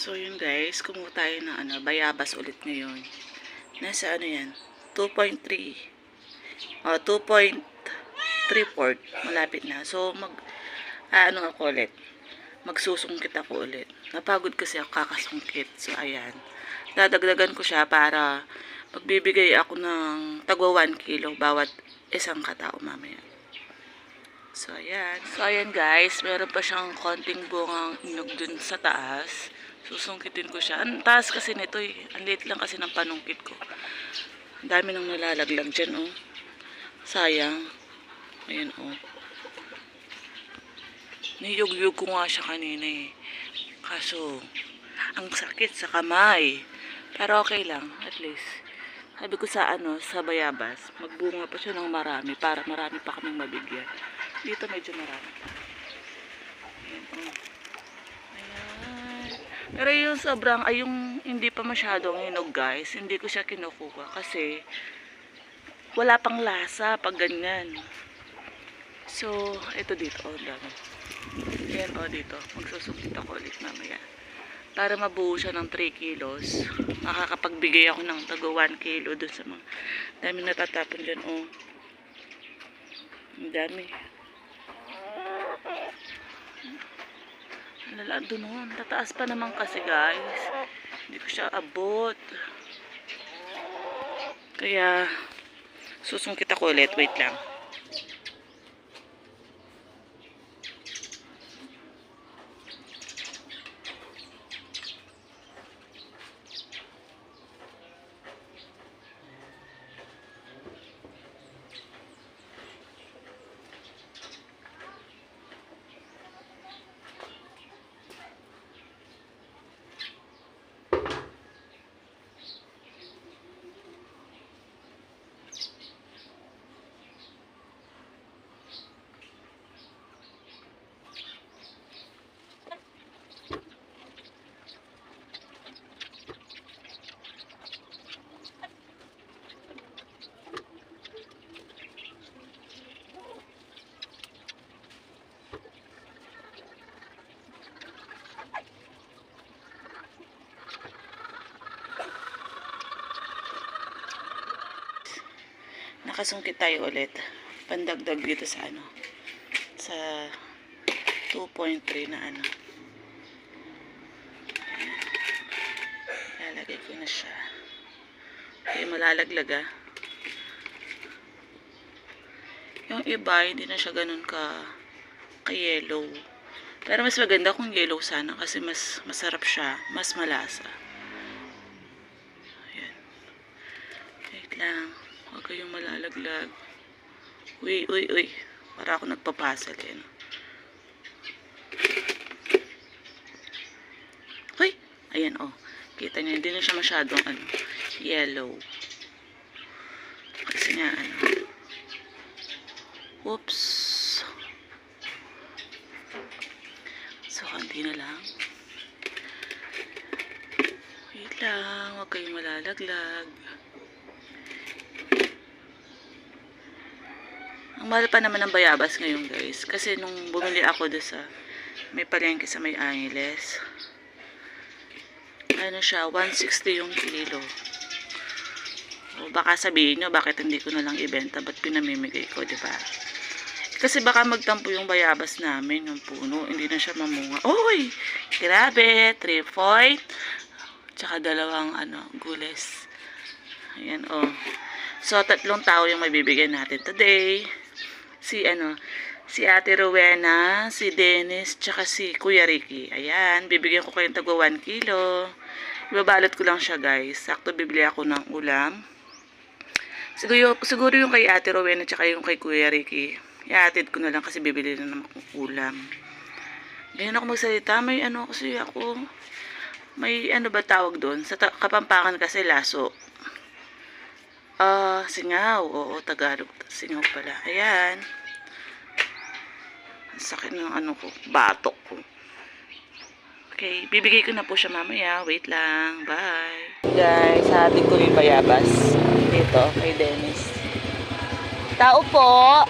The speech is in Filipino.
So yun guys, kumuha tayo ng bayabas ulit ngayon. Nasa yan, 2.3 o 2.34 malapit na. So ako ulit, magsusungkit ako ulit. Napagod kasi ako kakasungkit. So ayan, dadagdagan ko siya para magbibigay ako ng tagwa 1 kilo bawat isang katao mamaya. So ayan guys, meron pa siyang konting bungang inog dun sa taas. Susungkitin ko siya. Ang taas kasi nito eh. Ang liit lang kasi ng panungkit ko. Ang dami nang nalalaglag dyan oh. Sayang. Ayan oh. Niyog-yog ko nga siya kanina eh. Kaso, ang sakit sa kamay. Pero okay lang, at least. Sabi ko sa sa bayabas, magbunga pa siya ng marami para marami pa kaming mabigyan. Dito medyo marami. Ayan oh. Pero yung sobrang, yung hindi pa masyadong hinog guys, hindi ko siya kinukuha kasi wala pang lasa pag ganyan. So, ito dito, oh, dami. Ayan, oh, dito. Magsusungkit ako ulit mamaya. Para mabuo siya ng 3 kilos. Makakapagbigay ako ng tago 1 kilo dun sa mga dami natatapon dyan, oh. Ang dami. Lala doon, tataas pa naman kasi guys. Hindi ko siya abot. Kaya susungkit ako ulit, wait lang. Nakasungkit tayo ulit. Pandagdag dito sa sa 2.3 na lalagay ko na siya. Okay, malalaglag ah. Yung iba hindi na siya ganun ka yellow. Pero mas maganda kung yellow sana kasi mas masarap siya, mas malasa. Ayan. Wait lang. Huwag kayong malalaglag. Uy. Para ako nagpapasal eh. Uy! Ayan oh. Kita niyo, hindi na siya masyadong yellow. Kasi nga Oops. So, hindi na lang. Wait lang. Huwag kayong malalaglag. Ang mahal pa naman ng bayabas ngayon guys. Kasi nung bumili ako doon sa may palengke sa may Angeles. Siya, 160 yung kilo. O baka sabihin nyo, bakit hindi ko na lang ibenta? Ba't pinamimigay ko, diba? Kasi baka magtampo yung bayabas namin, yung puno. Hindi na siya mamunga. Uy! Grabe! 3 point. Tsaka dalawang gules. Ayan, oh. So, 3 tao yung mabibigyan natin today. Si Ate Rowena, si Dennis, tsaka si Kuya Ricky. Ayan, bibigyan ko kayong tagwa 1 kilo. Ibabalot ko lang siya guys. Sakto bibili ako ng ulam. Siguro yung kay Ate Rowena tsaka yung kay Kuya Ricky. Iatid ko na lang kasi bibili na naman akong ulam. Ganyan ako magsalita. May kasi ako. May ba tawag doon? Sa Kapampangan kasi laso. Singaw. Oo, Tagalog. Singaw pala. Ayan. Ang sakit ng ko. Batok ko. Okay, bibigay ko na po siya mamaya. Wait lang. Bye. Guys, hatid ko yung bayabas. Dito, kay Dennis. Tao po!